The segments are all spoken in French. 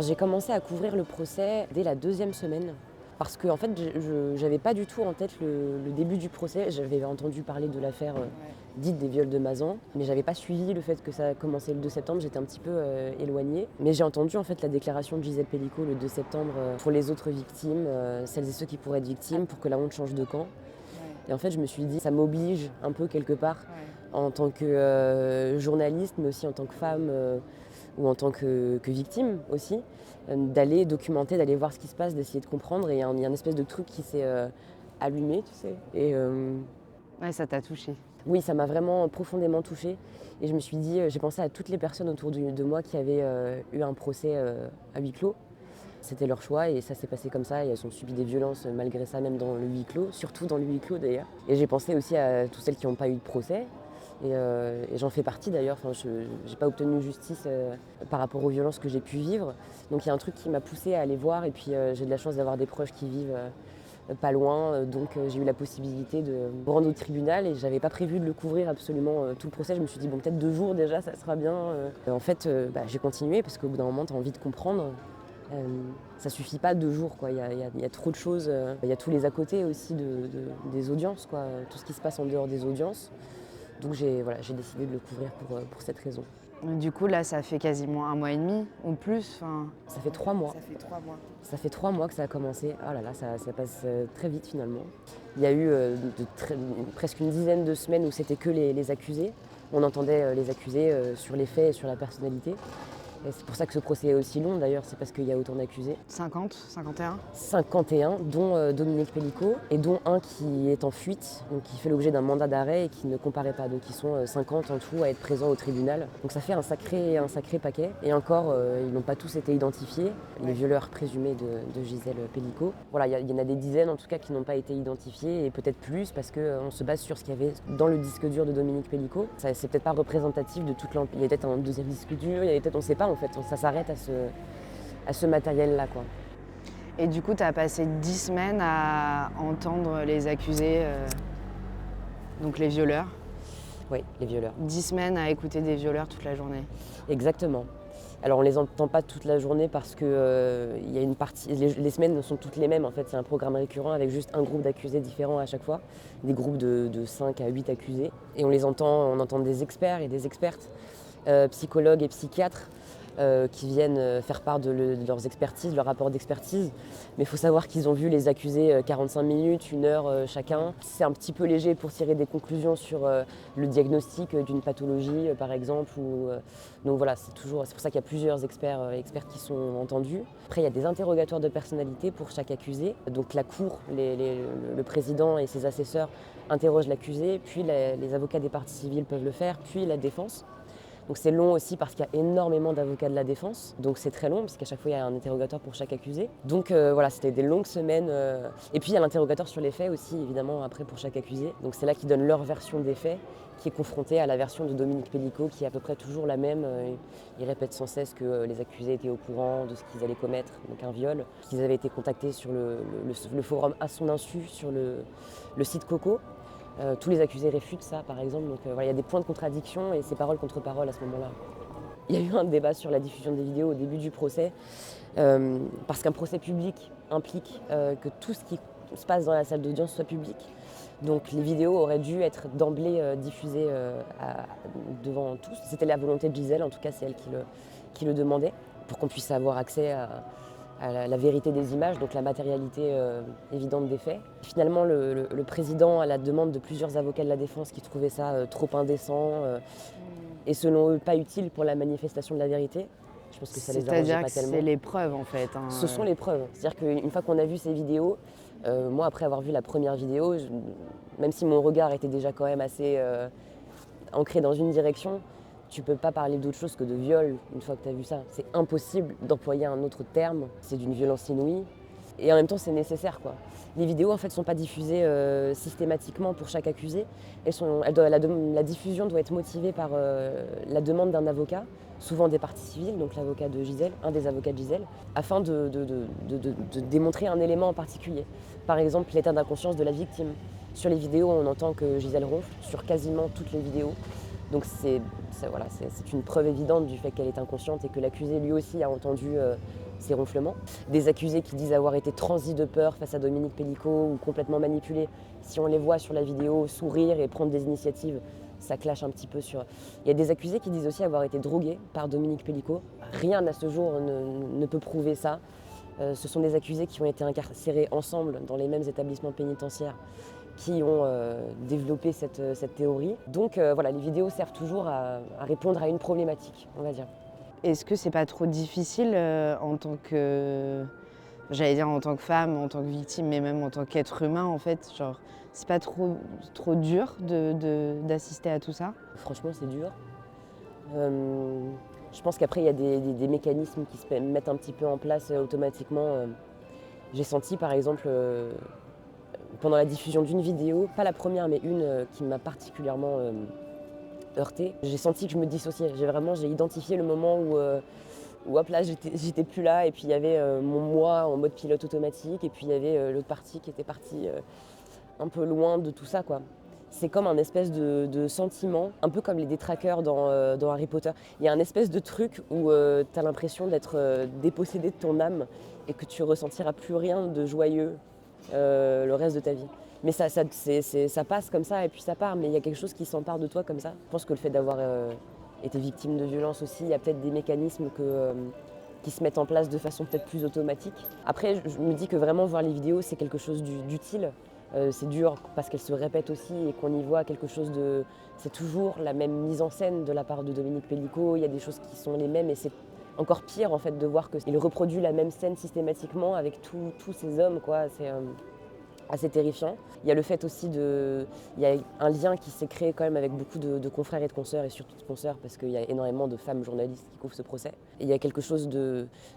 J'ai commencé à couvrir le procès dès la 2e semaine parce que en fait, j'avais pas du tout en tête le début du procès. J'avais entendu parler de l'affaire, Ouais. dite des viols de Mazan, mais j'avais pas suivi le fait que ça a commencé le 2 septembre. J'étais un petit peu, éloignée. Mais j'ai entendu en fait la déclaration de Gisèle Pelicot le 2 septembre, pour les autres victimes, celles et ceux qui pourraient être victimes, pour que la honte change de camp. Ouais. Et en fait, je me suis dit: «Ça m'oblige un peu quelque part, Ouais. en tant que, journaliste, mais aussi en tant que femme, ou en tant que victime aussi, d'aller documenter, d'aller voir ce qui se passe, d'essayer de comprendre». Et il y a un espèce de truc qui s'est, allumé, tu sais? Et Ouais, ça t'a touchée. oui, ça m'a vraiment profondément touchée. Et je me suis dit, j'ai pensé à toutes les personnes autour de moi qui avaient, eu un procès, à huis clos. C'était leur choix et ça s'est passé comme ça et elles ont subi des violences, malgré ça, même dans le huis clos, surtout dans le huis clos d'ailleurs. Et j'ai pensé aussi à toutes celles qui n'ont pas eu de procès et j'en fais partie d'ailleurs. Enfin, je n'ai pas obtenu justice, par rapport aux violences que j'ai pu vivre. Donc il y a un truc qui m'a poussée à aller voir et puis, j'ai de la chance d'avoir des proches qui vivent, pas loin, donc j'ai eu la possibilité de me rendre au tribunal et j'avais pas prévu de le couvrir absolument, tout le procès. Je me suis dit: «Bon, peut-être 2 jours déjà, ça sera bien». En fait, j'ai continué parce qu'au bout d'un moment, tu as envie de comprendre. Ça suffit pas 2 jours, quoi. Il y a trop de choses, il y a tous les à côté aussi des audiences, quoi, tout ce qui se passe en dehors des audiences. Donc j'ai décidé de le couvrir pour cette raison. Du coup, là, ça fait quasiment 1 mois et demi ou plus, enfin. Ça fait 3 mois. Ça fait 3 mois. Ça fait 3 mois que ça a commencé. Oh là là, ça passe, très vite finalement. Il y a eu, presque une dizaine de semaines où c'était que les accusés. On entendait, les accusés, sur les faits et sur la personnalité. Et c'est pour ça que ce procès est aussi long d'ailleurs, c'est parce qu'il y a autant d'accusés. 50, 51. 51, dont, Dominique Pélicaud, et dont un qui est en fuite, donc qui fait l'objet d'un mandat d'arrêt et qui ne comparaît pas. Donc ils sont, 50 en tout à être présents au tribunal. Donc ça fait un sacré paquet. Et encore, ils n'ont pas tous été identifiés, les violeurs présumés de Gisèle Pelicot. Voilà, il y en a des dizaines en tout cas qui n'ont pas été identifiés, et peut-être plus parce qu'on se base sur ce qu'il y avait dans le disque dur de Dominique Pélicaud. Ça, c'est peut-être pas représentatif de toute l'ampleur. Il y a peut-être un deuxième disque dur, il y a peut-être, on ne sait pas en fait, ça s'arrête à ce matériel-là, quoi. Et du coup, tu as passé 10 semaines à entendre les accusés, donc les violeurs. Oui, les violeurs. 10 semaines à écouter des violeurs toute la journée. Exactement. Alors on les entend pas toute la journée parce que, il y a une partie, les semaines sont toutes les mêmes en fait, c'est un programme récurrent avec juste un groupe d'accusés différents à chaque fois, des groupes de 5 à 8 accusés. Et on entend des experts et des expertes, psychologues et psychiatres, qui viennent, faire part de leurs expertises, leur rapport d'expertise. Mais il faut savoir qu'ils ont vu les accusés, 45 minutes, 1 heure, chacun. C'est un petit peu léger pour tirer des conclusions sur, le diagnostic, d'une pathologie, par exemple. Donc voilà, c'est pour ça qu'il y a plusieurs experts, expertes qui sont entendus. Après, il y a des interrogatoires de personnalité pour chaque accusé. Donc la cour, le président et ses assesseurs interrogent l'accusé, puis les avocats des parties civiles peuvent le faire, puis la défense. Donc c'est long aussi parce qu'il y a énormément d'avocats de la défense. Donc c'est très long parce qu'à chaque fois il y a un interrogatoire pour chaque accusé. Donc voilà, c'était des longues semaines. Et puis il y a l'interrogatoire sur les faits aussi, évidemment, après pour chaque accusé. Donc c'est là qu'ils donnent leur version des faits, qui est confrontée à la version de Dominique Pélicaud, qui est à peu près toujours la même. Il répète sans cesse que les accusés étaient au courant de ce qu'ils allaient commettre, donc un viol, qu'ils avaient été contactés sur le forum à son insu sur le site Coco. Tous les accusés réfutent ça, par exemple. Donc voilà, il y a des points de contradiction et c'est parole contre parole à ce moment-là. Il y a eu un débat sur la diffusion des vidéos au début du procès, parce qu'un procès public implique, que tout ce qui se passe dans la salle d'audience soit public. Donc les vidéos auraient dû être d'emblée, diffusées, devant tous. C'était la volonté de Gisèle, en tout cas c'est elle qui le demandait, pour qu'on puisse avoir accès à la vérité des images, donc la matérialité, évidente des faits. Finalement, le président, à la demande de plusieurs avocats de la défense qui trouvaient ça, trop indécent, et selon eux pas utile pour la manifestation de la vérité, je pense que ça les arrangeait C'est-à-dire pas que tellement. c'est les preuves en fait, hein. Ce sont les preuves. C'est-à-dire qu'une fois qu'on a vu ces vidéos, moi après avoir vu la première vidéo, même si mon regard était déjà quand même assez, ancré dans une direction, tu peux pas parler d'autre chose que de viol une fois que tu as vu ça. C'est impossible d'employer un autre terme, c'est d'une violence inouïe. Et en même temps, c'est nécessaire, quoi. Les vidéos, en fait, sont pas diffusées, systématiquement pour chaque accusé. La diffusion doit être motivée par, la demande d'un avocat, souvent des parties civiles, donc l'avocat de Gisèle, un des avocats de Gisèle, afin de démontrer un élément en particulier. Par exemple, l'état d'inconscience de la victime. Sur les vidéos, on entend que Gisèle ronfle, sur quasiment toutes les vidéos. Donc c'est une preuve évidente du fait qu'elle est inconsciente et que l'accusé lui aussi a entendu, ces ronflements. Des accusés qui disent avoir été transis de peur face à Dominique Pellicot ou complètement manipulés. Si on les voit sur la vidéo sourire et prendre des initiatives, ça clash un petit peu sur... Il y a des accusés qui disent aussi avoir été drogués par Dominique Pellicot. Rien à ce jour ne peut prouver ça. Ce sont des accusés qui ont été incarcérés ensemble dans les mêmes établissements pénitentiaires qui ont développé cette théorie. Donc voilà, les vidéos servent toujours à répondre à une problématique, on va dire. Est-ce que c'est pas trop difficile en tant que, j'allais dire en tant que femme, en tant que victime, mais même en tant qu'être humain en fait, genre c'est pas trop dur d'assister à tout ça? Franchement, c'est dur. Je pense qu'après, il y a des mécanismes qui se mettent un petit peu en place automatiquement. J'ai senti par exemple pendant la diffusion d'une vidéo, pas la première mais une qui m'a particulièrement heurtée, j'ai senti que je me dissociais. J'ai identifié le moment où hop là j'étais plus là et puis il y avait mon moi en mode pilote automatique et puis il y avait l'autre partie qui était partie un peu loin de tout ça quoi. C'est comme un espèce de sentiment, un peu comme les détraqueurs dans Harry Potter. Il y a un espèce de truc où tu as l'impression d'être dépossédé de ton âme et que tu ressentiras plus rien de joyeux le reste de ta vie. Mais ça passe comme ça et puis ça part, mais il y a quelque chose qui s'empare de toi comme ça. Je pense que le fait d'avoir été victime de violence aussi, il y a peut-être des mécanismes qui se mettent en place de façon peut-être plus automatique. Après, je me dis que vraiment voir les vidéos, c'est quelque chose d'utile. C'est dur parce qu'elles se répètent aussi et qu'on y voit quelque chose de... C'est toujours la même mise en scène de la part de Dominique Pellicot, il y a des choses qui sont les mêmes et c'est encore pire en fait de voir qu'il reproduit la même scène systématiquement avec tous ces hommes quoi. C'est assez terrifiant. Il y a le fait aussi il y a un lien qui s'est créé quand même avec beaucoup de confrères et de consoeurs et surtout de consoeurs parce qu'il y a énormément de femmes journalistes qui couvrent ce procès. Et il y a quelque chose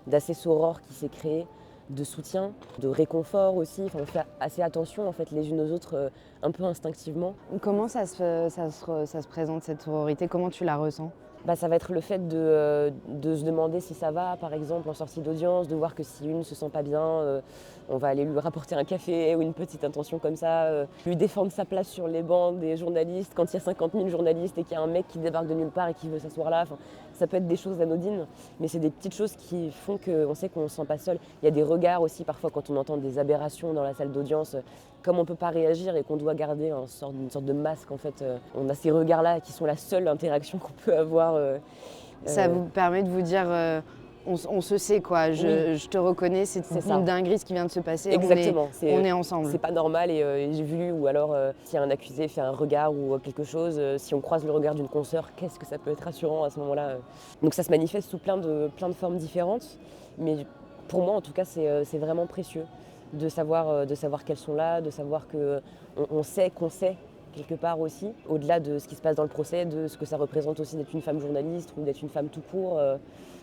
d'assez soror qui s'est créé, de soutien, de réconfort aussi. Enfin, on fait assez attention en fait les unes aux autres un peu instinctivement. Comment ça se présente cette sororité? Comment tu la ressens? Ça va être le fait de se demander si ça va, par exemple, en sortie d'audience, de voir que si une ne se sent pas bien, on va aller lui rapporter un café ou une petite intention comme ça, lui défendre sa place sur les bancs des journalistes quand il y a 50 000 journalistes et qu'il y a un mec qui débarque de nulle part et qui veut s'asseoir là. Enfin, ça peut être des choses anodines, mais c'est des petites choses qui font qu'on sait qu'on ne se sent pas seul. Il y a des regards aussi, parfois, quand on entend des aberrations dans la salle d'audience, comme on ne peut pas réagir et qu'on doit garder une sorte de masque, en fait, on a ces regards-là qui sont la seule interaction qu'on peut avoir. Ça vous permet de vous dire, on se sait quoi, Oui. je te reconnais, c'est une dinguerie ce qui vient de se passer, Exactement. on est ensemble. C'est pas normal et j'ai vu, ou alors si un accusé fait un regard ou quelque chose, si on croise le regard d'une consoeur, qu'est-ce que ça peut être rassurant à ce moment-là. Donc ça se manifeste sous plein de formes différentes, mais pour moi en tout cas c'est vraiment précieux de savoir qu'elles sont là, de savoir qu'on sait qu'on sait quelque part aussi, au-delà de ce qui se passe dans le procès, de ce que ça représente aussi d'être une femme journaliste ou d'être une femme tout court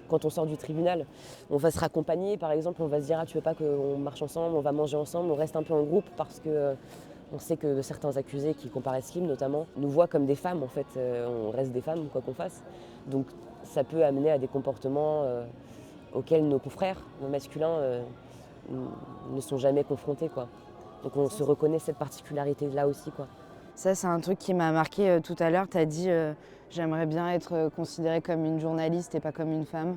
quand on sort du tribunal. On va se raccompagner, par exemple, on va se dire « Ah, tu veux pas qu'on marche ensemble, on va manger ensemble », on reste un peu en groupe parce que on sait que certains accusés qui comparaissent Kim notamment nous voient comme des femmes en fait, on reste des femmes quoi qu'on fasse. Donc ça peut amener à des comportements auxquels nos confrères, nos masculins ne sont jamais confrontés quoi. Donc on se reconnaît cette particularité là aussi quoi. Ça, c'est un truc qui m'a marqué tout à l'heure. Tu as dit j'aimerais bien être considérée comme une journaliste et pas comme une femme.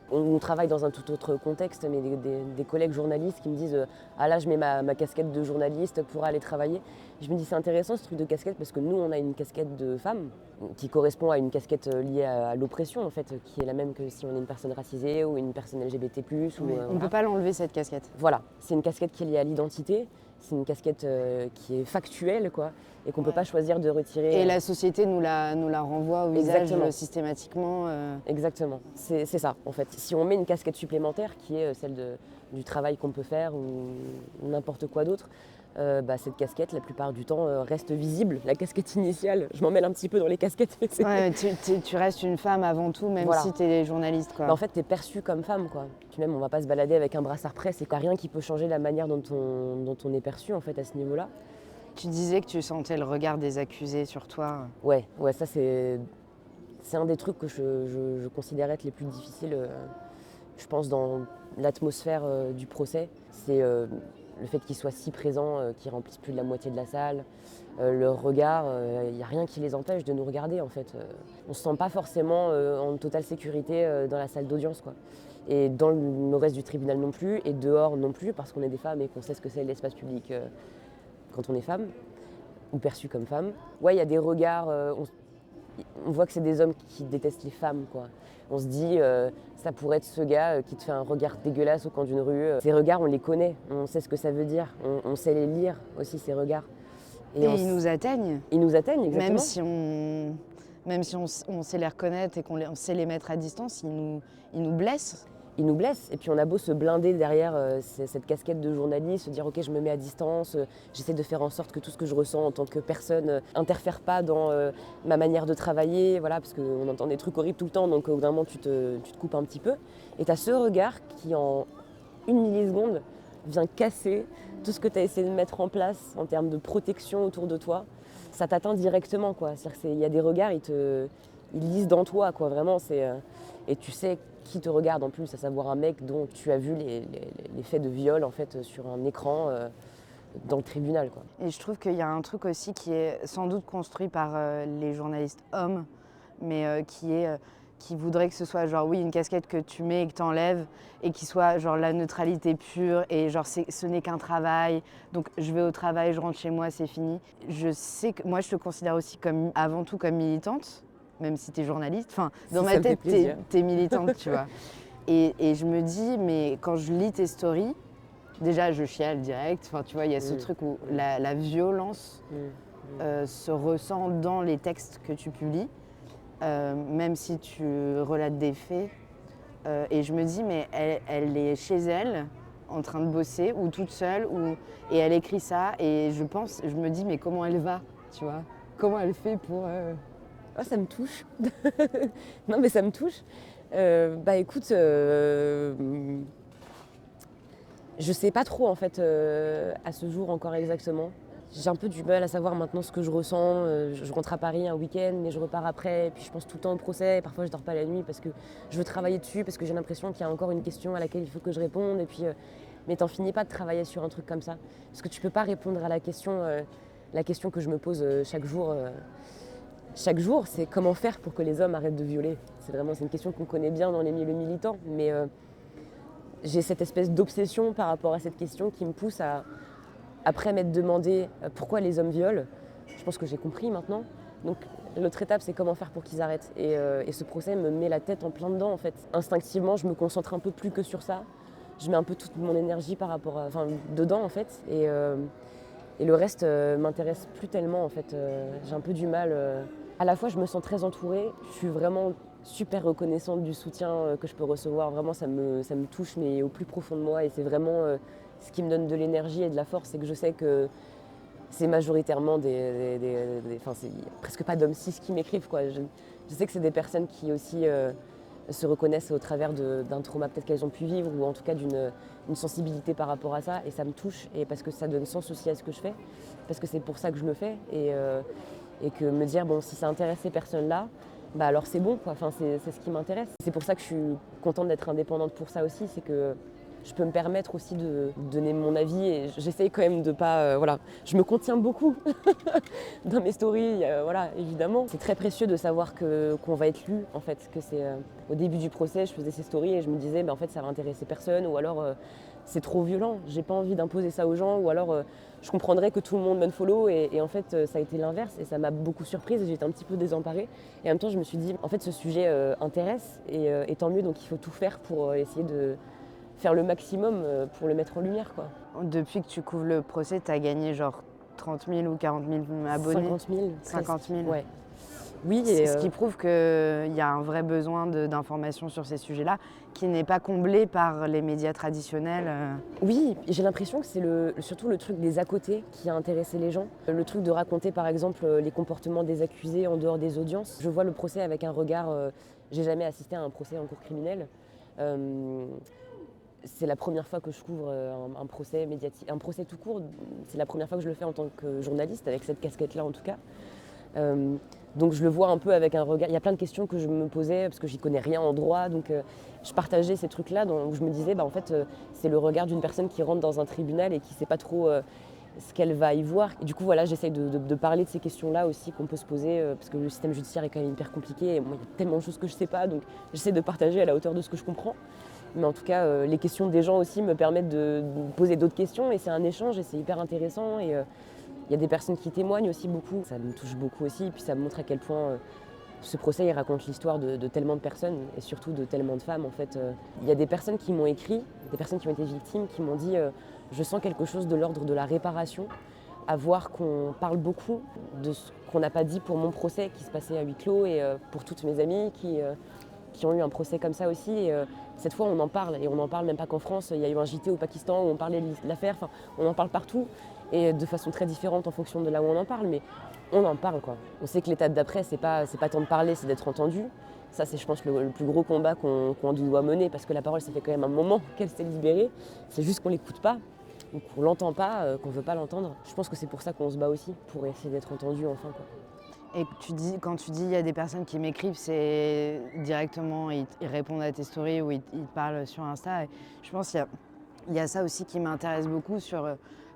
On travaille dans un tout autre contexte, mais des collègues journalistes qui me disent ah là je mets ma casquette de journaliste pour aller travailler. Je me dis c'est intéressant ce truc de casquette parce que nous on a une casquette de femme qui correspond à une casquette liée à l'oppression en fait, qui est la même que si on est une personne racisée ou une personne LGBT+. On ne peut pas l'enlever cette casquette. Voilà, c'est une casquette qui est liée à l'identité. C'est une casquette qui est factuelle, quoi, et qu'on ne peut pas choisir de retirer. Et la société nous la renvoie au visage systématiquement. Exactement, c'est ça, en fait. Si on met une casquette supplémentaire, qui est celle du travail qu'on peut faire ou n'importe quoi d'autre, cette casquette, la plupart du temps, reste visible. La casquette initiale, je m'en mêle un petit peu dans les casquettes. Ouais, tu restes une femme avant tout, même si tu es journaliste. Quoi. En fait, tu es perçue comme femme. Quoi. Puis même, on ne va pas se balader avec un brassard presse. C'est rien qui peut changer la manière dont on est perçu en fait, à ce niveau-là. Tu disais que tu sentais le regard des accusés sur toi. Ouais, ça c'est un des trucs que je considère être les plus difficiles, je pense, dans l'atmosphère du procès. C'est le fait qu'ils soient si présents, qu'ils remplissent plus de la moitié de la salle. Leur regard, il n'y a rien qui les empêche de nous regarder en fait. On ne se sent pas forcément en totale sécurité dans la salle d'audience, quoi. Et dans le reste du tribunal non plus, et dehors non plus, parce qu'on est des femmes et qu'on sait ce que c'est l'espace public quand on est femme, ou perçu comme femme. Ouais, il y a des regards, on voit que c'est des hommes qui détestent les femmes, quoi. On se dit, ça pourrait être ce gars qui te fait un regard dégueulasse au coin d'une rue. Ces regards, on les connaît, on sait ce que ça veut dire, on sait les lire aussi, ces regards. Et ils nous atteignent. Ils nous atteignent, exactement. Même si on sait les reconnaître et on sait les mettre à distance, ils nous blessent. Ils nous blessent, et puis on a beau se blinder derrière cette casquette de journaliste, se dire ok, je me mets à distance, j'essaie de faire en sorte que tout ce que je ressens en tant que personne interfère pas dans ma manière de travailler, voilà, parce qu'on entend des trucs horribles tout le temps, donc au bout d'un moment tu te coupes un petit peu, et tu as ce regard qui en une milliseconde vient casser tout ce que tu as essayé de mettre en place en termes de protection autour de toi. Ça t'atteint directement, quoi. C'est-à-dire qu'il y a des regards, ils lisent dans toi, quoi, vraiment, et tu sais qui te regarde en plus, à savoir un mec dont tu as vu les faits de viol en fait sur un écran dans le tribunal, quoi. Et je trouve qu'il y a un truc aussi qui est sans doute construit par les journalistes hommes, mais qui voudrait que ce soit genre oui une casquette que tu mets et que tu enlèves et qui soit genre la neutralité pure et genre ce n'est qu'un travail, donc je vais au travail, je rentre chez moi, c'est fini. Je sais que moi je te considère aussi comme avant tout comme militante, même si tu es journaliste. Enfin, dans ma tête, tu es militante, tu vois. Et je me dis, mais quand je lis tes stories, déjà, je chiale direct. Enfin, tu vois, il y a ce truc où la violence se ressent dans les textes que tu publies, même si tu relates des faits. Et je me dis, mais elle est chez elle, en train de bosser, ou toute seule, et elle écrit ça. Et je me dis, mais comment elle va, tu vois? Comment elle fait pour... Oh, ça me touche. Non, mais ça me touche. Bah écoute, je sais pas trop en fait à ce jour encore exactement. J'ai un peu du mal à savoir maintenant ce que je ressens. Je rentre à Paris un week-end, mais je repars après. Et puis je pense tout le temps au procès. Et parfois je dors pas la nuit parce que je veux travailler dessus, parce que j'ai l'impression qu'il y a encore une question à laquelle il faut que je réponde. Et puis, mais t'en finis pas de travailler sur un truc comme ça, parce que tu peux pas répondre à la question que je me pose chaque jour. Chaque jour, c'est comment faire pour que les hommes arrêtent de violer. C'est une question qu'on connaît bien dans les milieux militants, mais j'ai cette espèce d'obsession par rapport à cette question qui me pousse à, après m'être demandé pourquoi les hommes violent. Je pense que j'ai compris maintenant. Donc l'autre étape, c'est comment faire pour qu'ils arrêtent. Et ce procès me met la tête en plein dedans, en fait. Instinctivement, je me concentre un peu plus que sur ça. Je mets un peu toute mon énergie dedans, en fait. Et le reste m'intéresse plus tellement, en fait. J'ai un peu du mal. À la fois, je me sens très entourée. Je suis vraiment super reconnaissante du soutien que je peux recevoir. Vraiment, ça me touche, mais au plus profond de moi. Et c'est vraiment ce qui me donne de l'énergie et de la force. C'est que je sais que c'est majoritairement c'est presque pas d'hommes cis qui m'écrivent, quoi. Je sais que c'est des personnes qui aussi se reconnaissent au travers d'un trauma peut-être qu'elles ont pu vivre, ou en tout cas d'une sensibilité par rapport à ça. Et ça me touche, et parce que ça donne sens aussi à ce que je fais. Parce que c'est pour ça que je le fais. Et que me dire, bon, si ça intéresse ces personnes-là, bah alors c'est bon, quoi. Enfin, c'est ce qui m'intéresse. C'est pour ça que je suis contente d'être indépendante pour ça aussi, c'est que je peux me permettre aussi de donner mon avis, et j'essaye quand même de pas... voilà, je me contiens beaucoup dans mes stories, voilà, évidemment. C'est très précieux de savoir qu'on va être lu, en fait, que c'est... au début du procès, je faisais ces stories et je me disais, en fait, ça va intéresser personne, ou alors c'est trop violent, j'ai pas envie d'imposer ça aux gens, ou alors je comprendrais que tout le monde m'unfollow, et en fait, ça a été l'inverse, et ça m'a beaucoup surprise, et j'étais un petit peu désemparée. Et en même temps, je me suis dit, en fait, ce sujet intéresse, et tant mieux, donc il faut tout faire pour essayer de faire le maximum pour le mettre en lumière, quoi. Depuis que tu couvres le procès, tu as gagné genre 30 000 ou 40 000 abonnés? 50 000. 50 000. Ouais. Oui, et ce qui prouve qu'il y a un vrai besoin d'informations sur ces sujets-là, qui n'est pas comblé par les médias traditionnels. Oui, j'ai l'impression que c'est surtout le truc des à côté qui a intéressé les gens. Le truc de raconter par exemple les comportements des accusés en dehors des audiences. Je vois le procès avec un regard... j'ai jamais assisté à un procès en cour criminelle. C'est la première fois que je couvre un procès médiatique, un procès tout court. C'est la première fois que je le fais en tant que journaliste, avec cette casquette-là en tout cas. Donc je le vois un peu avec un regard. Il y a plein de questions que je me posais parce que j'y connais rien en droit. Donc je partageais ces trucs-là où je me disais, en fait, c'est le regard d'une personne qui rentre dans un tribunal et qui ne sait pas trop ce qu'elle va y voir. Et du coup, voilà, j'essaye de parler de ces questions-là aussi qu'on peut se poser parce que le système judiciaire est quand même hyper compliqué. Et moi, il y a tellement de choses que je ne sais pas, donc j'essaie de partager à la hauteur de ce que je comprends. Mais en tout cas, les questions des gens aussi me permettent de poser d'autres questions et c'est un échange et c'est hyper intéressant. Et il y a des personnes qui témoignent aussi beaucoup. Ça me touche beaucoup aussi et puis ça me montre à quel point ce procès il raconte l'histoire de tellement de personnes et surtout de tellement de femmes. En fait, il y a des personnes qui m'ont écrit, des personnes qui ont été victimes, qui m'ont dit je sens quelque chose de l'ordre de la réparation, à voir qu'on parle beaucoup de ce qu'on n'a pas dit pour mon procès qui se passait à huis clos et pour toutes mes amies qui ont eu un procès comme ça aussi. Et, cette fois, on en parle et on n'en parle même pas qu'en France. Il y a eu un JT au Pakistan où on parlait de l'affaire. Enfin, on en parle partout et de façon très différente en fonction de là où on en parle. Mais on en parle, quoi. On sait que l'étape d'après, c'est pas tant de parler, c'est d'être entendu. Ça, c'est, je pense, le plus gros combat qu'on doit mener parce que la parole, ça fait quand même un moment qu'elle s'est libérée. C'est juste qu'on l'écoute pas ou qu'on l'entend pas, qu'on veut pas l'entendre. Je pense que c'est pour ça qu'on se bat aussi, pour essayer d'être entendu enfin, quoi. Et quand tu dis il y a des personnes qui m'écrivent, c'est directement, ils répondent à tes stories ou ils te parlent sur Insta. Et je pense qu'il y a ça aussi qui m'intéresse beaucoup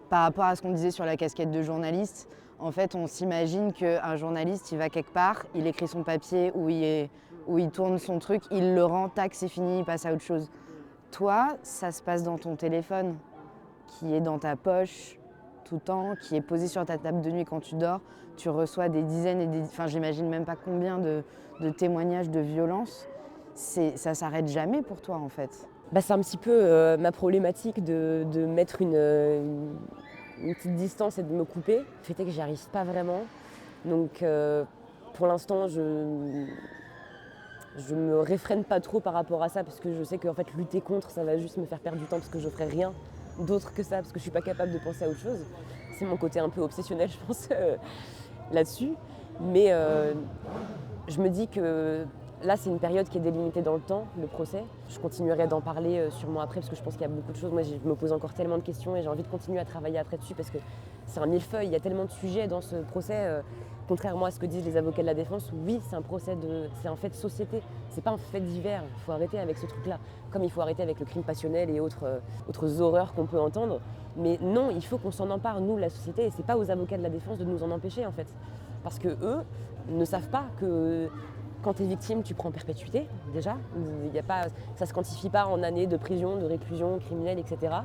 par rapport à ce qu'on disait sur la casquette de journaliste. En fait, on s'imagine qu'un journaliste, il va quelque part, il écrit son papier ou il tourne son truc, il le rend, tac, c'est fini, il passe à autre chose. Toi, ça se passe dans ton téléphone, qui est dans ta poche tout le temps, qui est posé sur ta table de nuit quand tu dors. Tu reçois des dizaines et enfin, j'imagine même pas combien de témoignages de violence. Ça s'arrête jamais pour toi, en fait. Bah, c'est un petit peu ma problématique de mettre une petite distance et de me couper. Le fait est que j'y arrive pas vraiment. Donc pour l'instant, je me réfrène pas trop par rapport à ça parce que je sais que en fait, lutter contre, ça va juste me faire perdre du temps parce que je ferai rien d'autre que ça parce que je suis pas capable de penser à autre chose. C'est mon côté un peu obsessionnel, je pense, là-dessus. Mais je me dis que là, c'est une période qui est délimitée dans le temps, le procès. Je continuerai d'en parler sûrement après parce que je pense qu'il y a beaucoup de choses. Moi, je me pose encore tellement de questions et j'ai envie de continuer à travailler après dessus parce que c'est un millefeuille. Il y a tellement de sujets dans ce procès. Contrairement à ce que disent les avocats de la défense, oui, c'est un fait de société. C'est pas un fait divers. Il faut arrêter avec ce truc-là. Comme il faut arrêter avec le crime passionnel et autres horreurs qu'on peut entendre. Mais non, il faut qu'on s'en empare, nous, la société. Et c'est pas aux avocats de la défense de nous en empêcher, en fait. Parce que eux ne savent pas que quand tu es victime, tu prends perpétuité, déjà. Ça ne se quantifie pas en années de prison, de réclusion criminelle, etc.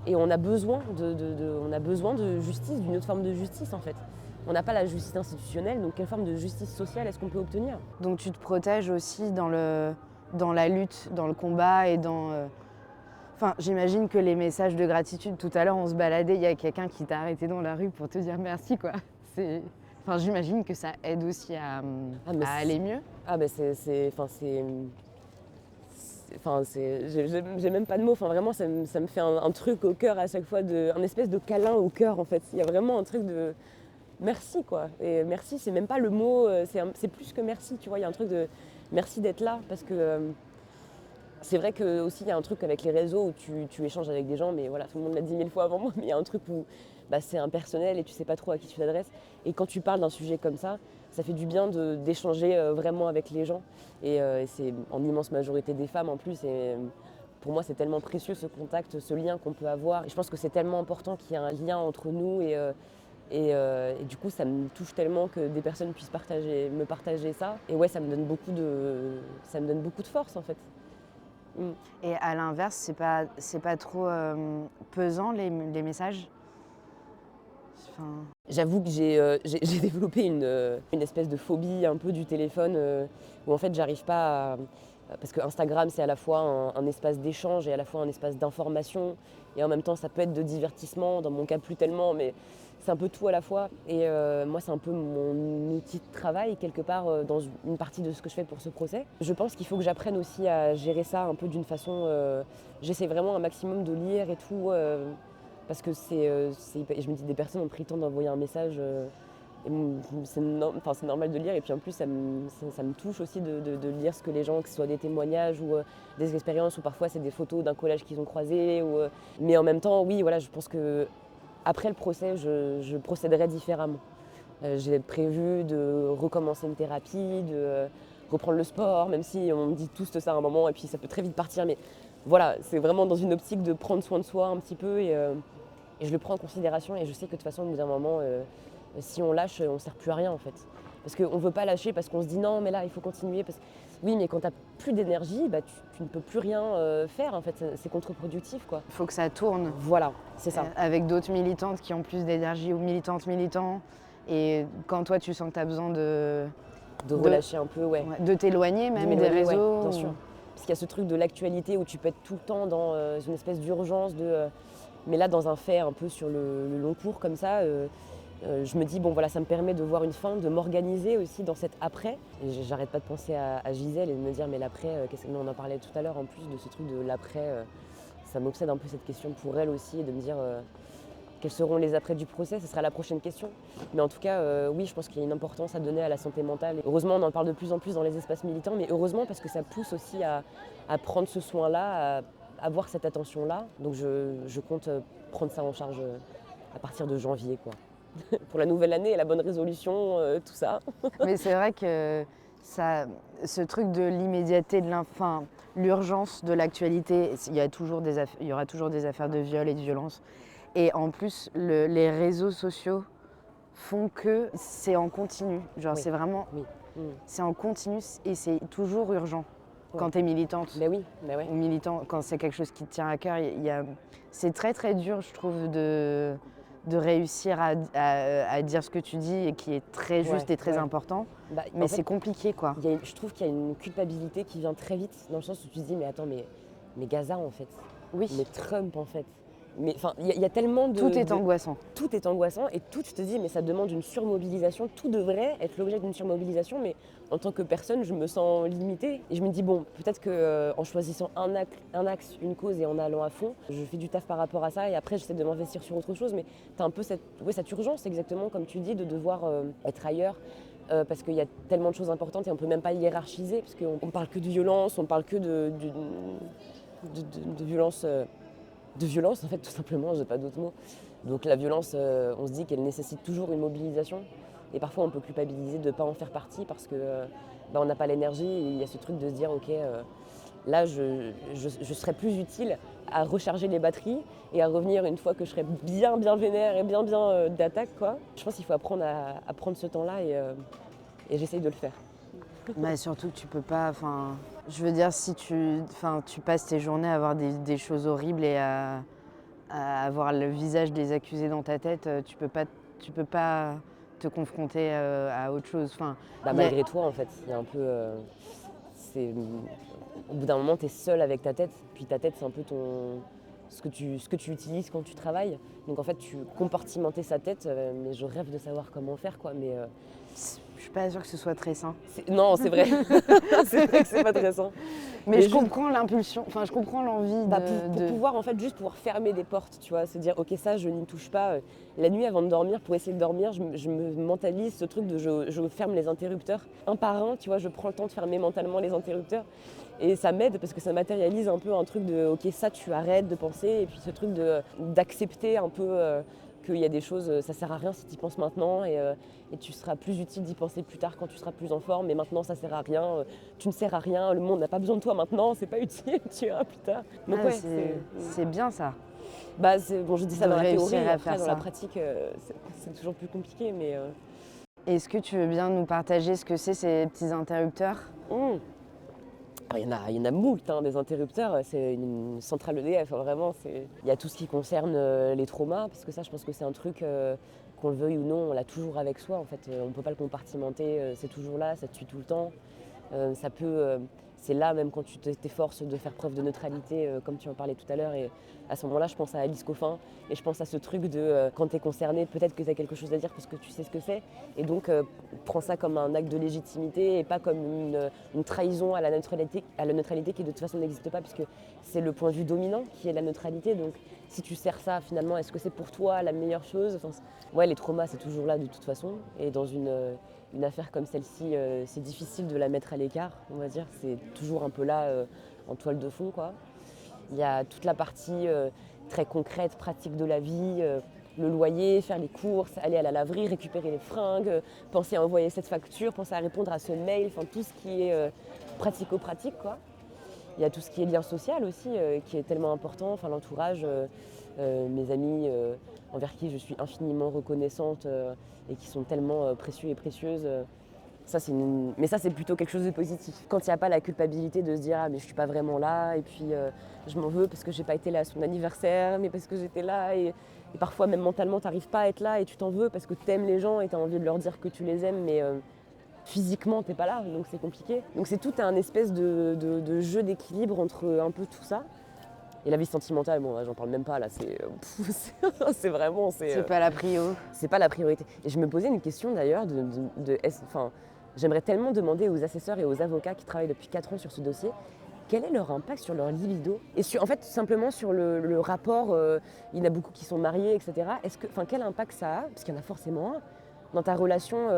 Et on a besoin de justice, d'une autre forme de justice, en fait. On n'a pas la justice institutionnelle, donc quelle forme de justice sociale est-ce qu'on peut obtenir? Donc tu te protèges aussi dans la lutte, dans le combat et dans... Enfin, j'imagine que les messages de gratitude, tout à l'heure on se baladait, il y a quelqu'un qui t'a arrêté dans la rue pour te dire merci, quoi. Enfin, j'imagine que ça aide aussi à aller mieux. Ah ben j'ai même pas de mots. Enfin vraiment, ça me fait un truc au cœur à chaque fois, un espèce de câlin au cœur en fait. Il y a vraiment un truc de merci quoi. Et merci, c'est même pas le mot, c'est plus que merci. Tu vois, il y a un truc de merci d'être là parce que c'est vrai que aussi il y a un truc avec les réseaux où tu échanges avec des gens, mais voilà, tout le monde l'a dit 1000 fois avant moi, mais il y a un truc où c'est impersonnel et tu sais pas trop à qui tu t'adresses. Et quand tu parles d'un sujet comme ça fait du bien d'échanger vraiment avec les gens. Et c'est en immense majorité des femmes en plus. Et pour moi, c'est tellement précieux ce contact, ce lien qu'on peut avoir. Et je pense que c'est tellement important qu'il y ait un lien entre nous. Et du coup, ça me touche tellement que des personnes puissent me partager ça. Et ouais, ça me donne beaucoup de force en fait. Et à l'inverse, c'est pas trop pesant les messages? Enfin... J'avoue que j'ai développé une espèce de phobie un peu du téléphone où en fait j'arrive pas à... Parce que Instagram c'est à la fois un espace d'échange et à la fois un espace d'information et en même temps ça peut être de divertissement, dans mon cas plus tellement, mais c'est un peu tout à la fois. Et moi c'est un peu mon outil de travail quelque part dans une partie de ce que je fais pour ce procès. Je pense qu'il faut que j'apprenne aussi à gérer ça un peu d'une façon... J'essaie vraiment un maximum de lire et tout. Parce que je me dis, des personnes ont pris le temps d'envoyer un message, c'est normal de lire. Et puis en plus, ça me touche aussi de lire ce que les gens, que ce soit des témoignages ou des expériences, ou parfois c'est des photos d'un collège qu'ils ont croisé. Mais en même temps, oui, voilà, je pense qu'après le procès, je procéderai différemment. J'ai prévu de recommencer une thérapie, de reprendre le sport, même si on me dit tous ça à un moment et puis ça peut très vite partir. Mais voilà, c'est vraiment dans une optique de prendre soin de soi un petit peu et je le prends en considération et je sais que de toute façon, au bout d'un moment, si on lâche, on ne sert plus à rien en fait. Parce qu'on ne veut pas lâcher parce qu'on se dit non, mais là, il faut continuer. Oui, mais quand tu n'as plus d'énergie, bah, tu ne peux plus rien faire. En fait, c'est contre-productif, quoi. Il faut que ça tourne. Voilà, c'est ça. Avec d'autres militantes qui ont plus d'énergie ou militantes, militants. Et quand toi, tu sens que tu as besoin De relâcher un peu, ouais. de t'éloigner même des m'éloigner, ouais, réseaux. bien sûr. Parce qu'il y a ce truc de l'actualité où tu peux être tout le temps dans une espèce d'urgence. Mais là, dans un fait un peu sur le long cours comme ça, je me dis, bon voilà, ça me permet de voir une fin, de m'organiser aussi dans cet après. Et j'arrête pas de penser à Gisèle et de me dire, mais l'après, on en parlait tout à l'heure en plus de ce truc de l'après. Ça m'obsède un peu cette question pour elle aussi et de me dire quels seront les après du procès, ce sera la prochaine question. Mais en tout cas, oui, je pense qu'il y a une importance à donner à la santé mentale. Et heureusement, on en parle de plus en plus dans les espaces militants, mais heureusement parce que ça pousse aussi à prendre ce soin-là, à avoir cette attention-là. Donc je compte prendre ça en charge à partir de janvier, quoi. Pour la nouvelle année et la bonne résolution, tout ça. Mais c'est vrai que ce truc de l'immédiateté, l'urgence de l'actualité, il y aura toujours des affaires de viol et de violence. Et en plus, les réseaux sociaux font que c'est en continu. Genre, Oui. c'est vraiment, Oui. c'est en continu et c'est toujours urgent. Quand Ouais. tu es militante Ben oui, ben ouais. ou militant, quand c'est quelque chose qui te tient à cœur, c'est très très dur, je trouve, de réussir à dire ce que tu dis et qui est très juste Ouais, et très ouais. important. Bah, Mais en fait, c'est compliqué, quoi. je trouve qu'il y a une culpabilité qui vient très vite, dans le sens où tu te dis, mais attends, mais Gaza en fait, Oui, mais Trump en fait. Mais enfin, il y a tellement tout est angoissant. tout est angoissant et tout, tu te dis, mais ça demande une surmobilisation. Tout devrait être l'objet d'une surmobilisation, mais en tant que personne, je me sens limitée. Et je me dis, bon, peut-être qu'en choisissant un axe, une cause et en allant à fond, je fais du taf par rapport à ça et après, j'essaie de m'investir sur autre chose. Mais tu as un peu cette urgence, exactement comme tu dis, de devoir être ailleurs. Parce qu'il y a tellement de choses importantes et on ne peut même pas hiérarchiser, parce qu'on ne parle que de violence, on ne parle que de violence. De violence en fait tout simplement, j'ai pas d'autres mots. Donc la violence, on se dit qu'elle nécessite toujours une mobilisation et parfois on peut culpabiliser de ne pas en faire partie parce que on n'a pas l'énergie et il y a ce truc de se dire ok là je serais plus utile à recharger les batteries et à revenir une fois que je serais bien vénère et bien d'attaque quoi. Je pense qu'il faut apprendre à prendre ce temps-là et j'essaye de le faire. Mais surtout que tu peux pas, je veux dire, si tu passes tes journées à avoir des choses horribles et à avoir le visage des accusés dans ta tête, tu peux pas te confronter à autre chose. Malgré toi en fait, il y a un peu... au bout d'un moment, tu es seul avec ta tête. Puis ta tête, c'est un peu ce que tu utilises quand tu travailles. Donc en fait, tu compartimenter sa tête, mais je rêve de savoir comment faire, quoi. Mais je suis pas sûre que ce soit très sain. non, c'est vrai. C'est vrai que c'est pas très sain. Mais je comprends l'impulsion, je comprends l'envie pour pouvoir, en fait, juste pouvoir fermer des portes, tu vois. Se dire, ok, ça, je n'y touche pas. La nuit, avant de dormir, pour essayer de dormir, je me mentalise ce truc de je ferme les interrupteurs. Un par un, tu vois, je prends le temps de fermer mentalement les interrupteurs. Et ça m'aide parce que ça matérialise un peu un truc de ok ça tu arrêtes de penser et puis ce truc d'accepter un peu qu'il y a des choses, ça sert à rien si tu y penses maintenant et tu seras plus utile d'y penser plus tard quand tu seras plus en forme, mais maintenant ça sert à rien, tu ne sers à rien, le monde n'a pas besoin de toi maintenant, c'est pas utile, tu iras plus tard. Donc c'est bien ça. Bon, je dis ça dans la théorie, après dans la pratique c'est toujours plus compliqué mais... Est-ce que tu veux bien nous partager ce que c'est ces petits interrupteurs? Il y en a moult, hein, des interrupteurs, c'est une centrale EDF, vraiment. Il y a tout ce qui concerne les traumas, parce que ça, je pense que c'est un truc, qu'on le veuille ou non, on l'a toujours avec soi. En fait, on ne peut pas le compartimenter, c'est toujours là, ça te suit tout le temps. C'est là même quand tu t'efforces de faire preuve de neutralité, comme tu en parlais tout à l'heure. Et à ce moment-là, je pense à Alice Coffin et je pense à ce truc de quand tu es concerné, peut-être que tu as quelque chose à dire parce que tu sais ce que c'est. Et donc, prends ça comme un acte de légitimité et pas comme une trahison à la neutralité qui de toute façon n'existe pas puisque c'est le point de vue dominant qui est la neutralité. Donc, si tu sers ça, finalement, est-ce que c'est pour toi la meilleure chose? Ouais, les traumas, c'est toujours là de toute façon. Et dans une affaire comme celle-ci, c'est difficile de la mettre à l'écart, on va dire. C'est toujours un peu là, en toile de fond, quoi. Il y a toute la partie très concrète, pratique de la vie, le loyer, faire les courses, aller à la laverie, récupérer les fringues, penser à envoyer cette facture, penser à répondre à ce mail, tout ce qui est pratico-pratique, quoi. Il y a tout ce qui est lien social aussi, qui est tellement important, l'entourage, mes amis envers qui je suis infiniment reconnaissante et qui sont tellement précieux et précieuses. Mais ça, c'est plutôt quelque chose de positif. Quand il n'y a pas la culpabilité de se dire « Ah, mais je suis pas vraiment là, et puis je m'en veux parce que j'ai pas été là à son anniversaire, mais parce que j'étais là, et parfois même mentalement, t'arrives pas à être là, et tu t'en veux parce que t'aimes les gens et t'as envie de leur dire que tu les aimes, mais physiquement, t'es pas là, donc c'est compliqué. » Donc c'est tout un espèce de jeu d'équilibre entre un peu tout ça. Et la vie sentimentale, bon, j'en parle même pas, là, c'est vraiment... C'est pas la prio. C'est pas la priorité. Et je me posais une question d'ailleurs j'aimerais tellement demander aux assesseurs et aux avocats qui travaillent depuis 4 ans sur ce dossier, quel est leur impact sur leur libido et en fait, simplement sur le rapport, il y en a beaucoup qui sont mariés, etc. Quel impact ça a, parce qu'il y en a forcément un, dans ta relation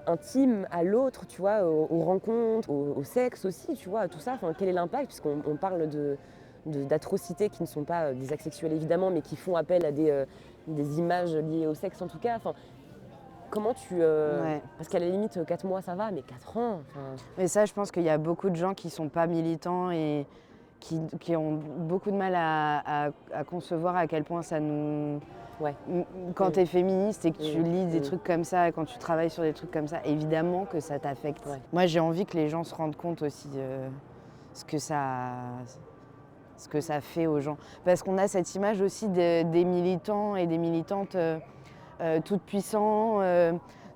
intime à l'autre, tu vois, aux rencontres, au sexe aussi, tu vois, à tout ça. Quel est l'impact, puisqu'on parle d'atrocités qui ne sont pas des actes sexuels évidemment, mais qui font appel à des images liées au sexe en tout cas. Comment tu... Parce qu'à la limite, 4 mois, ça va, mais 4 ans... Mais ça, je pense qu'il y a beaucoup de gens qui ne sont pas militants et qui ont beaucoup de mal à concevoir à quel point ça nous... Ouais. Quand tu es féministe et que tu lis des trucs comme ça, quand tu travailles sur des trucs comme ça, évidemment que ça t'affecte. Ouais. Moi, j'ai envie que les gens se rendent compte aussi de ce que ça fait aux gens. Parce qu'on a cette image aussi des militants et des militantes toutes puissants,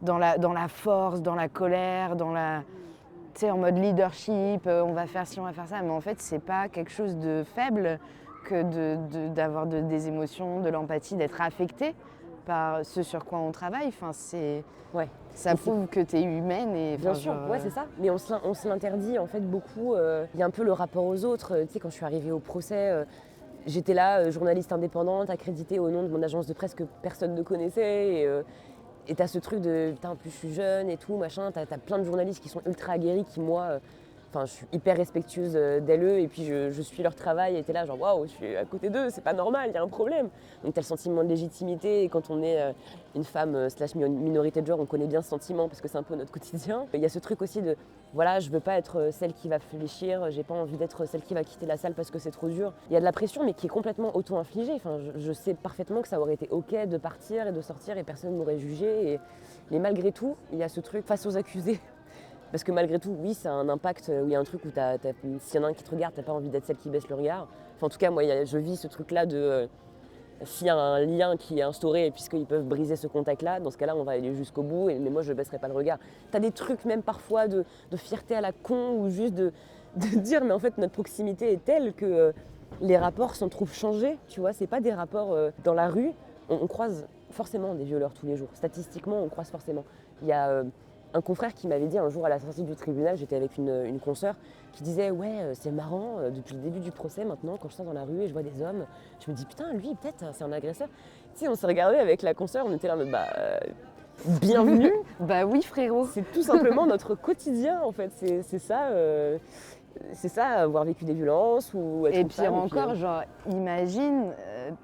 dans la force, dans la colère, en mode leadership, on va faire ci, on va faire ça. Mais en fait, c'est pas quelque chose de faible que d'avoir des émotions, de l'empathie, d'être affecté par ce sur quoi on travaille. Ça prouve que tu es humaine. Bien sûr, c'est ça. Mais on se l'interdit en fait beaucoup. Il y a un peu le rapport aux autres. Tu sais, quand je suis arrivée au procès, j'étais là, journaliste indépendante, accréditée au nom de mon agence de presse que personne ne connaissait. Et t'as ce truc de putain, en plus je suis jeune et tout, machin. T'as plein de journalistes qui sont ultra aguerris, qui moi... je suis hyper respectueuse d'elles et puis je suis leur travail et t'es là genre waouh, je suis à côté d'eux, c'est pas normal, il y a un problème. Donc t'as le sentiment de légitimité et quand on est une femme / minorité de genre, on connaît bien ce sentiment parce que c'est un peu notre quotidien. Il y a ce truc aussi de voilà, je veux pas être celle qui va fléchir, j'ai pas envie d'être celle qui va quitter la salle parce que c'est trop dur. Il y a de la pression mais qui est complètement auto-infligée. Je sais parfaitement que ça aurait été ok de partir et de sortir et personne ne m'aurait jugée. Mais malgré tout, il y a ce truc face aux accusés. Parce que malgré tout, oui, ça a un impact, où il y a un truc où s'il y en a un qui te regarde, t'as pas envie d'être celle qui baisse le regard. En tout cas, moi, je vis ce truc-là de... s'il y a un lien qui est instauré, puisqu'ils peuvent briser ce contact-là, dans ce cas-là, on va aller jusqu'au bout, mais moi, je ne baisserai pas le regard. T'as des trucs même parfois de fierté à la con, ou juste de dire, mais en fait, notre proximité est telle que les rapports s'en trouvent changés, tu vois. C'est pas des rapports dans la rue. On croise forcément des violeurs tous les jours. Statistiquement, on croise forcément. Il y a... un confrère qui m'avait dit un jour à la sortie du tribunal, j'étais avec une consoeur, qui disait « Ouais, c'est marrant, depuis le début du procès maintenant, quand je sors dans la rue et je vois des hommes, je me dis putain, lui, peut-être, c'est un agresseur. » Tu sais, on s'est regardé avec la consoeur, on était là, bienvenue. Bah oui, frérot. C'est tout simplement notre quotidien, en fait. C'est ça. C'est ça, avoir vécu des violences ou être et une pire femme, encore, genre, imagine,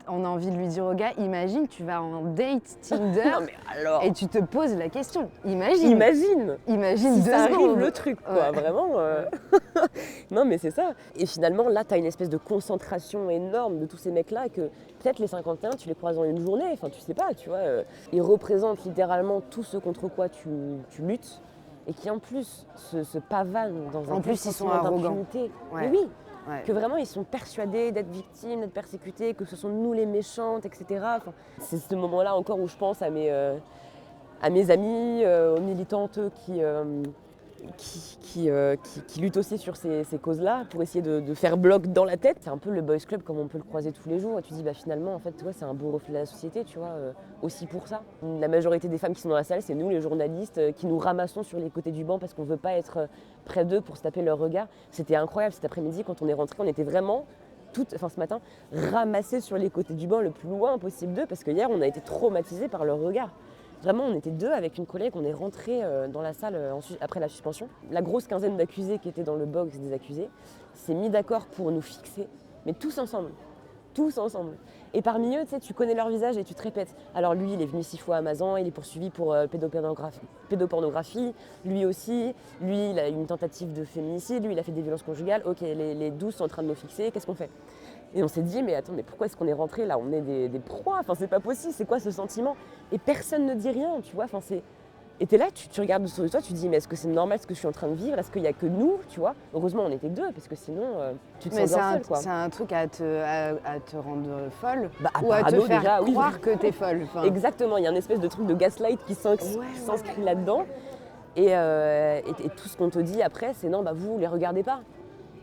on a envie de lui dire au gars, imagine, tu vas en date Tinder non, mais alors... et tu te poses la question. Imagine si deux ça arrive secondes. le truc, quoi, vraiment. Non, mais c'est ça. Et finalement, là, t'as une espèce de concentration énorme de tous ces mecs-là que peut-être les 51, tu les croises en une journée, enfin, tu sais pas, tu vois. Ils représentent littéralement tout ce contre quoi tu luttes. Et qui en plus se pavanent dans un sentiment d'impunité. Ouais. Mais oui, ouais. Que vraiment ils sont persuadés d'être victimes, d'être persécutés, que ce sont nous les méchantes, etc. C'est ce moment-là encore où je pense à mes amies, aux militantes qui luttent aussi sur ces causes-là pour essayer de faire bloc dans la tête. C'est un peu le boys club comme on peut le croiser tous les jours et tu dis finalement en fait c'est un beau reflet de la société, tu vois, aussi pour ça. La majorité des femmes qui sont dans la salle, c'est nous les journalistes qui nous ramassons sur les côtés du banc parce qu'on veut pas être près d'eux pour se taper leur regard. C'était incroyable cet après-midi quand on est rentré, on était vraiment ce matin ramassés sur les côtés du banc le plus loin possible d'eux parce que hier on a été traumatisés par leur regard. Vraiment, on était 2 avec une collègue, on est rentrés dans la salle après la suspension. La grosse quinzaine d'accusés qui étaient dans le box des accusés s'est mis d'accord pour nous fixer, mais tous ensemble. Et parmi eux, tu connais leur visage et tu te répètes. Alors lui, il est venu 6 fois à Mazan, il est poursuivi pour pédopornographie. Lui aussi, lui, il a eu une tentative de féminicide, lui, il a fait des violences conjugales. Ok, les 12 sont en train de nous fixer, qu'est-ce qu'on fait ? Et on s'est dit, mais attends, mais pourquoi est-ce qu'on est rentré là ? On est des proies, c'est pas possible, c'est quoi ce sentiment ? Et personne ne dit rien, tu vois, Et t'es là, tu regardes autour de toi, tu te dis mais est-ce que c'est normal ce que je suis en train de vivre? Est-ce qu'il n'y a que nous, tu vois? Heureusement on était deux parce que sinon tu te Mais sens bien seule quoi. c'est un truc à te rendre folle Bah, à ou à te parano, faire déjà, oui. croire que t'es folle. Enfin, Exactement, il y a une espèce de truc de gaslight qui s'inscrit là-dedans. Et tout ce qu'on te dit après, c'est non, bah vous les regardez pas.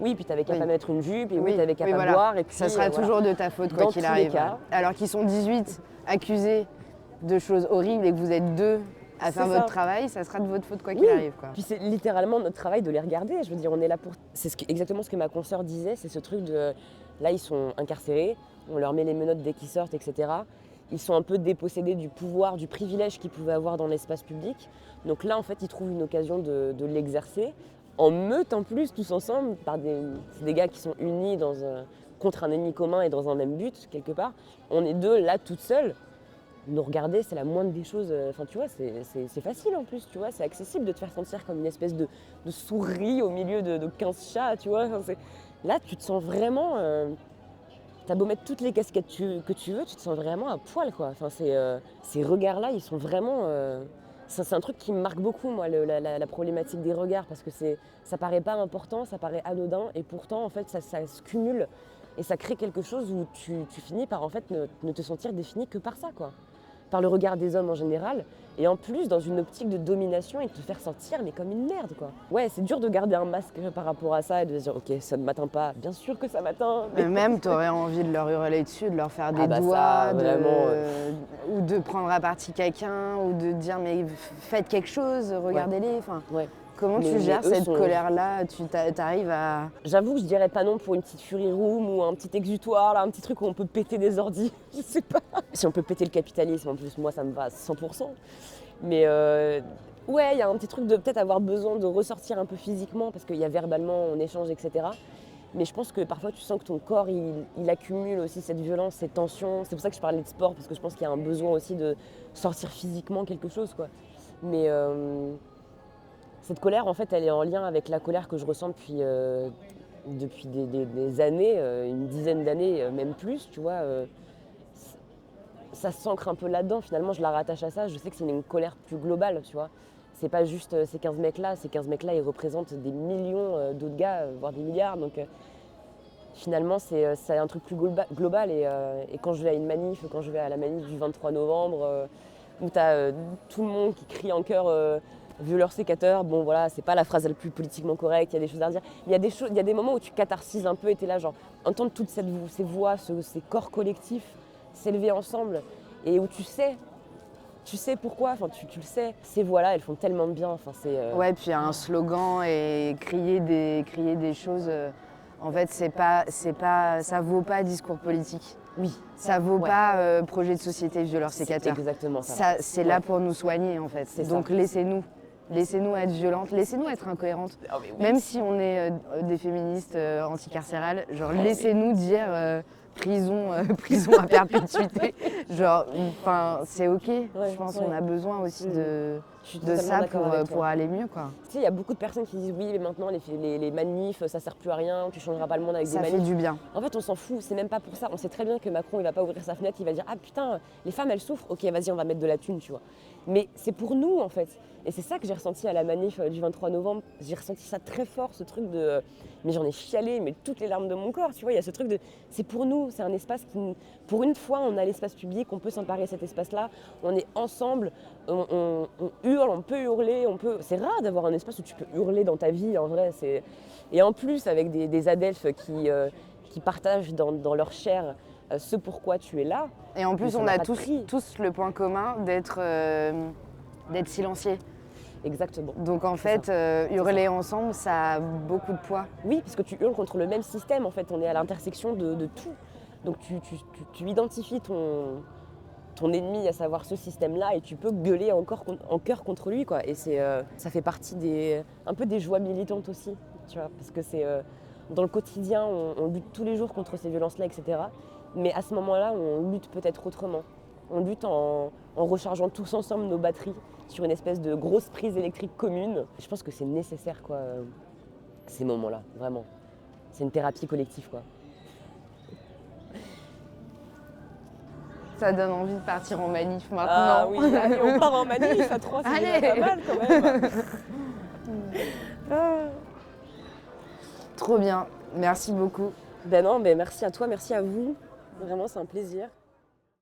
Oui, puis t'avais qu'à pas mettre une jupe, et oui, t'avais qu'à pas boire, et puis ça sera voilà. toujours de ta faute quoi Dans qu'il tous les arrive. cas. Alors qu'ils sont 18 accusés de choses horribles et que vous êtes deux à faire votre travail, ça sera de votre faute quoi qu'il arrive. Quoi. Puis c'est littéralement notre travail de les regarder. Je veux dire, on est là pour. Exactement ce que ma consoeur disait, c'est ce truc de. Là, ils sont incarcérés, on leur met les menottes dès qu'ils sortent, etc. Ils sont un peu dépossédés du pouvoir, du privilège qu'ils pouvaient avoir dans l'espace public. Donc là, en fait, ils trouvent une occasion de l'exercer. En meute en plus, tous ensemble, c'est des gars qui sont unis contre un ennemi commun et dans un même but, quelque part. On est deux là, toutes seules. Nous regarder, c'est la moindre des choses. Enfin, tu vois, c'est facile en plus, tu vois. C'est accessible de te faire sentir comme une espèce de souris au milieu de 15 chats, tu vois. Enfin, là, tu te sens vraiment... T'as beau mettre toutes les casquettes que tu veux, tu te sens vraiment à poil, quoi. Enfin, ces regards-là, ils sont vraiment... c'est un truc qui me marque beaucoup, moi, la problématique des regards, parce que ça paraît pas important, ça paraît anodin, et pourtant, en fait, ça se cumule, et ça crée quelque chose où tu finis par, en fait, ne te sentir défini que par ça, quoi. Par le regard des hommes en général, et en plus dans une optique de domination et de te faire sentir mais comme une merde quoi. Ouais, c'est dur de garder un masque par rapport à ça et de se dire ok, ça ne m'atteint pas, bien sûr que ça m'atteint. Mais même t'aurais envie de leur hurler dessus, de leur faire des doigts, ça, vraiment, ou de prendre à partie quelqu'un, ou de dire mais faites quelque chose, regardez-les. Enfin, comment tu gères cette colère-là? Tu t'arrives à... J'avoue que je dirais pas non pour une petite fury room ou un petit exutoire, là, un petit truc où on peut péter des ordis, je sais pas. Si on peut péter le capitalisme, en plus, moi ça me va à 100%. Mais ouais, il y a un petit truc de peut-être avoir besoin de ressortir un peu physiquement, parce qu'il y a verbalement, on échange, etc. Mais je pense que parfois tu sens que ton corps, il accumule aussi cette violence, cette tension. C'est pour ça que je parlais de sport, parce que je pense qu'il y a un besoin aussi de sortir physiquement quelque chose, quoi. Mais... cette colère, en fait, elle est en lien avec la colère que je ressens depuis des années, une dizaine d'années, même plus, tu vois. Ça s'ancre un peu là-dedans, finalement, je la rattache à ça. Je sais que c'est une colère plus globale, tu vois. C'est pas juste ces 15 mecs-là. Ces 15 mecs-là, ils représentent des millions d'autres gars, voire des milliards. Donc finalement, c'est un truc plus global. Et quand je vais à une manif, quand je vais à la manif du 23 novembre, où t'as tout le monde qui crie en chœur violeur sécateur, bon voilà, c'est pas la phrase la plus politiquement correcte, il y a des choses à redire. Il y a des moments où tu catharsises un peu et t'es là, genre, entendre toutes ces voix, ces corps collectifs s'élever ensemble et où tu sais pourquoi, enfin tu le sais, ces voix-là, elles font tellement de bien. Enfin, Ouais, puis un slogan et crier des choses, en fait, ça vaut pas discours politique. Oui. Ça vaut pas projet de société violeur sécateur. C'est exactement ça. C'est là pour nous soigner, en fait. Donc laissez-nous. Laissez-nous être violentes, laissez-nous être incohérentes. Oh, oui. Même si on est des féministes anticarcérales, genre laissez-nous dire prison à perpétuité. Genre, enfin, c'est ok. Je pense qu'on a besoin aussi de ça pour aller mieux, quoi. Tu sais, il y a beaucoup de personnes qui disent oui, mais maintenant les manifs, ça sert plus à rien, tu changeras pas le monde avec des manifs. Ça fait du bien. En fait, on s'en fout, c'est même pas pour ça. On sait très bien que Macron, il va pas ouvrir sa fenêtre, il va dire ah putain, les femmes elles souffrent, ok, vas-y, on va mettre de la thune, tu vois. Mais c'est pour nous en fait. Et c'est ça que j'ai ressenti à la manif du 23 novembre. J'ai ressenti ça très fort, ce truc de... Mais j'en ai chialé, mais toutes les larmes de mon corps, tu vois. Il y a ce truc de... C'est pour nous, c'est un espace qui... Pour une fois, on a l'espace public, on peut s'emparer de cet espace-là. On est ensemble, on hurle, on peut hurler, C'est rare d'avoir un espace où tu peux hurler dans ta vie, en vrai. Et en plus, avec des adelphes qui partagent dans leur chair ce pourquoi tu es là. Et en plus, on a tous le point commun d'être silenciés. Exactement. Donc en fait, hurler ensemble, ça a beaucoup de poids. Oui, parce que tu hurles contre le même système, en fait. On est à l'intersection de tout. Donc tu identifies ton ennemi, à savoir ce système-là, et tu peux gueuler en chœur contre lui, quoi. Et ça fait partie un peu des joies militantes aussi, tu vois. Parce que dans le quotidien, on lutte tous les jours contre ces violences-là, etc. Mais à ce moment-là, on lutte peut-être autrement. On lutte en rechargeant tous ensemble nos batteries sur une espèce de grosse prise électrique commune. Je pense que c'est nécessaire, quoi, ces moments-là, vraiment. C'est une thérapie collective, quoi. Ça donne envie de partir en manif maintenant. Ah oui, allez, on part en manif à 3, c'est déjà Allez. pas mal quand même. Ah. Trop bien. Merci beaucoup. Ben non, ben merci à toi, merci à vous. Vraiment, c'est un plaisir.